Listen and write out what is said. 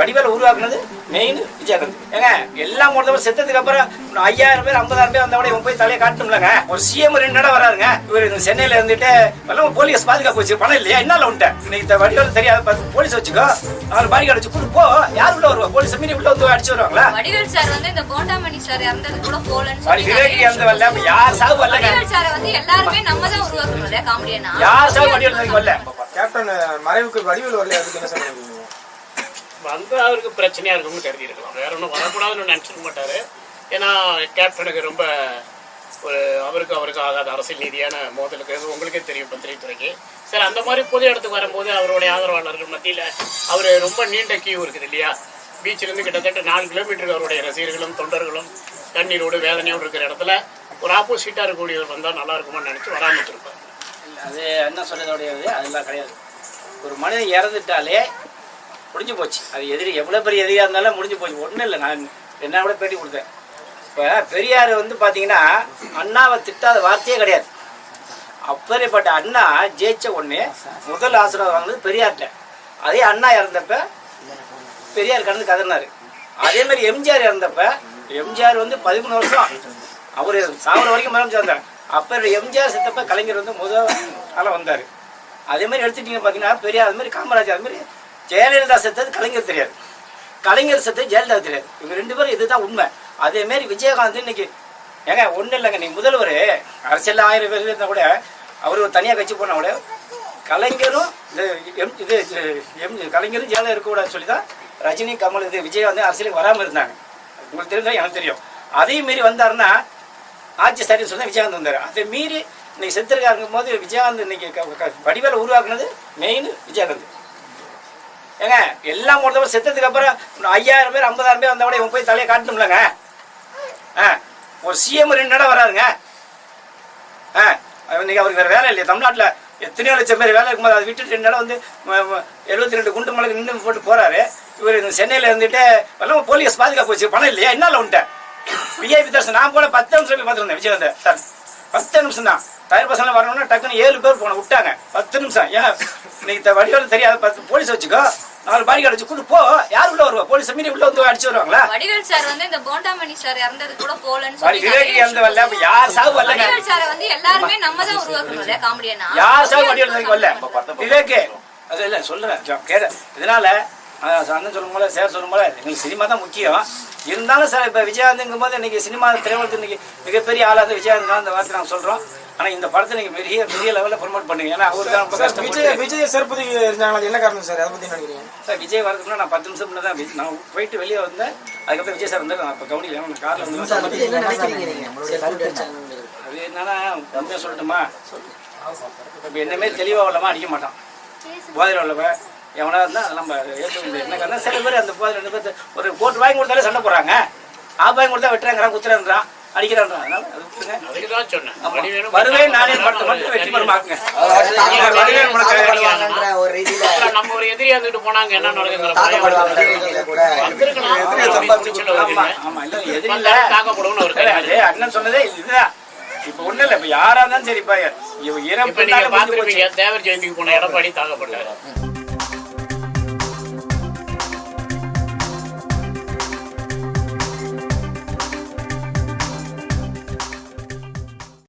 வடிவேல உருவாக்குனது மெயின் விஜயகாந்த். ஏங்க எல்லாம் ஒருத்தவங்க செத்ததுக்கு அப்புறம் 5000 பேர் 50,000 பேர் வந்தா இவன் போய் தலையை காட்டணும்லங்க. ஒரு சிஎம் 2 இடம் வராருங்க. இவர் சென்னையில இருந்துட்டு எல்லாம் போலீஸ் பாதுகாப்பு வச்சு பணம் இல்லையா என்னால உண்டு இன்னைக்கு வடிவேல தெரியாத பார்த்து போலீஸ் வச்சுக்கோ 4 பாடி அடிச்சு கூட்டு போ. யார் உள்ள வருவா? போலீஸ் மீறி உள்ள வந்து அடிச்சு வருவாங்களா? வடிவேல் சார் வந்து இந்த கோண்டாமணி சார் இறந்தது கூட போலன்னு சொல்லி விவேக் இறந்து வரல. யார் சாவு வரலங்க. வடிவேல் சார் வந்து எல்லாரும் நம்ம தான் உருவாக்குறோம் காமெடியனா. யார் சாவு வடிவேல் வரல. கேப்டன் மறைவுக்கு வடிவேல் வரல. அதுக்கு என்ன சொல்றீங்க? வந்து அவருக்கு பிரச்சனையா இருக்கும்னு கருதி இருக்கலாம். வேற ஒன்றும் வரக்கூடாதுன்னு நினைச்சிக்க மாட்டாரு. ஏன்னா கேப்டனுக்கு ரொம்ப ஒரு அவருக்கு ஆகாத அரசியல் ரீதியான மோதலுக்கு உங்களுக்கே தெரியும் பத்திரிகை துறைக்கு. சரி, அந்த மாதிரி பொது இடத்துக்கு வரும்போது அவருடைய ஆதரவாளர்கள் மத்தியில் அவர் ரொம்ப நீண்ட கியூ இருக்குது இல்லையா? பீச்சிலேருந்து கிட்டத்தட்ட 4 கிலோமீட்டருக்கு அவருடைய ரசிகர்களும் தொண்டர்களும் கண்ணீரோடு வேதனையோடு இருக்கிற இடத்துல ஒரு ஆப்போசிட்டாக இருக்கக்கூடியவர் வந்தால் நல்லா இருக்குமான்னு நினச்சி வராமல் இருப்பார். அது என்ன சொல்றதோடையது அதெல்லாம் கிடையாது. ஒரு மனிதன் இறந்துட்டாலே முடிஞ்சு போச்சு. அது எதிரி எவ்வளோ பெரிய எதிரியாக இருந்தாலும் முடிஞ்சு போச்சு. ஒன்றும் இல்லை. நான் என்ன கூட பேட்டி கொடுத்தேன். இப்போ பெரியார் வந்து பார்த்தீங்கன்னா அண்ணாவை திட்டாத வார்த்தையே கிடையாது. அப்படிப்பட்ட அண்ணா ஜெயிச்ச ஒன்று முதல் ஆசீர்வாதம் வாங்கினது பெரியார்கிட்ட. அதே அண்ணா இறந்தப்ப பெரியார் கடந்து கதறினார். அதே மாதிரி எம்ஜிஆர் இறந்தப்ப எம்ஜிஆர் வந்து 13 வருஷம் அவர் சாவர வரைக்கும் மரம் சேர்ந்தார். அப்போ எம்ஜிஆர் செத்தப்ப கலைஞர் வந்து முதல் ஆளாக வந்தார். அதே மாதிரி எடுத்துட்டீங்க பார்த்தீங்கன்னா பெரியார் அது மாதிரி காமராஜர் அது மாதிரி ஜெயலலிதா செத்தது கலைஞர் தெரியாது, கலைஞர் செத்தது ஜெயலலிதா தெரியாது. இவங்க 2 பேரும் இதுதான் உண்மை. அதே மாதிரி விஜயகாந்த் இன்னைக்கு ஏங்க ஒன்றும் இல்லைங்க. நீங்கள் முதல்வர் அரசியல் 1000 பேர் இருந்தால் கூட அவர் ஒரு தனியாக கட்சி போனால் கூட கலைஞரும் கலைஞரும் ஜெயலலிதா இருக்கக்கூடாதுன்னு சொல்லி தான் ரஜினி கமல் விஜயகாந்த் அரசியலுக்கு வராமல் இருந்தாங்க. உங்களுக்கு தெரிஞ்சா எனக்கு தெரியும். அதே மீறி வந்தாருன்னா ஆட்சி சரின்னு சொல்லி விஜயகாந்த் வந்தார். அதை மீறி இன்னைக்கு செத்துருக்காருங்கும் போது விஜயகாந்த் இன்னைக்கு வடிவேல உருவாக்குனது மெயின் விஜயகாந்த். ஏங்க எல்லாம் ஒருத்தவங்க செத்ததுக்கு அப்புறம் 5000 பேர் 50,000 பேர் வந்தா இவன் போய் தலையை காட்டணும்லங்க. ஒரு சிஎம் 2 இடம் வராருங்க. இன்னைக்கு அவருக்கு வேற வேலை இல்லையா? தமிழ்நாட்டில் எத்தனையோ லட்சம் பேர் வேலை இருக்கும்போது அதை விட்டுட்டு 2 இடம் வந்து 72 குண்டு மலைக்கு நின்று போட்டு போறாரு. இவர் சென்னையில இருந்துட்டு எல்லாம் போலீஸ் பாதுகாப்பு வச்சு பணம் இல்லையா என்னால உண்டு விஐபி தர்ஷன். நான் போல 10 நிமிஷம் போய் பார்த்துருந்தேன் விஜயகாந்த் சார். 10 நிமிஷம் தான். தயார் பசங்க வரணும்னா டக்குன்னு 7 பேர் போன விட்டாங்க. 10 நிமிஷம். ஏன் இன்னைக்கு வடிவேல் தெரியாத பார்த்து போலீஸ் வச்சுக்கோ 4 பாடி அடிச்சு கூட்டு போ. யார் உள்ள வருவா? போலீஸ் மீறி உள்ள வந்து அடிச்சு வருவாங்களா? வடிவேல் சார் வந்து இந்த கோண்டாமணி சார் இறந்தது கூட போலன்னு சொல்லி விவேக் இறந்து வரல. யார் சாவு வரல. வடிவேல் சார் வந்து எல்லாரும் நம்ம தான் உருவாக்குறோம் காமெடியனா. யார் சாவு வடிவேல் வரல. விவேக் அது இல்லை சொல்றேன் கேட. இதனால அண்ணன் சொல்லும் போல சேர் சொல்லும் போல எங்களுக்கு சினிமா தான் முக்கியம். இருந்தாலும் சார் இப்போ விஜயகாந்துங்கும் போது இன்னைக்கு சினிமா திரையுலகத்து இன்னைக்கு மிகப்பெரிய ஆளாக விஜயகாந்த் அந்த வார்த்தை நாங்கள் சொல்கிறோம். ஆனால் இந்த படத்தை நீங்கள் பெரிய லெவலில் ப்ரொமோட் பண்ணுங்க. ஏன்னா அவரு தான் விஜய் சிறப்பு இருந்தாங்க. என்ன காரணம் சார்? அதை பற்றி நினைக்கிறீங்க சார்? விஜய் வரதுக்குள்ள நான் 10 நிமிஷம் முன்னே தான் நான் போயிட்டு வெளியே வந்தேன். அதுக்கப்புறம் விஜய் சார் வந்தார். நான் இப்போ கவனிக்கல. நான் காரில் வந்து அது என்னன்னா உண்மையாக சொல்லட்டுமா? இப்போ என்னமே தெளிவாக உள்ளமா அடிக்க மாட்டான். போதையில் உள்ளவ எவனா இருந்தால் அதெல்லாம் நம்ம ஏற்க முடியாது. என்ன காரணம்? சில பேர் அந்த போதை 2 பேர் ஒரு கோட்டு வாங்கி கொடுத்தாலே சண்டை போடுறாங்க. வாங்கி கொடுத்தா வெட்டுறாங்கிறான், குத்துறான்றான், அடிக்கிறான்றான். அதனால அது விட்டுருங்க. வருவேன் நானே படத்தை மட்டும் வெற்றி பெறமாக்குங்க. நம்ம ஒரு எதிரியா இருந்துட்டு போனாங்க என்ன நடக்குங்கிற அண்ணன் சொன்னதே இதுதான். இப்ப ஒண்ணு இல்ல. இப்ப யாரா இருந்தாலும் சரிப்பா. தேவர் ஜெயந்திக்கு போன எடப்பாடி தாக்கப்பட்டாரு.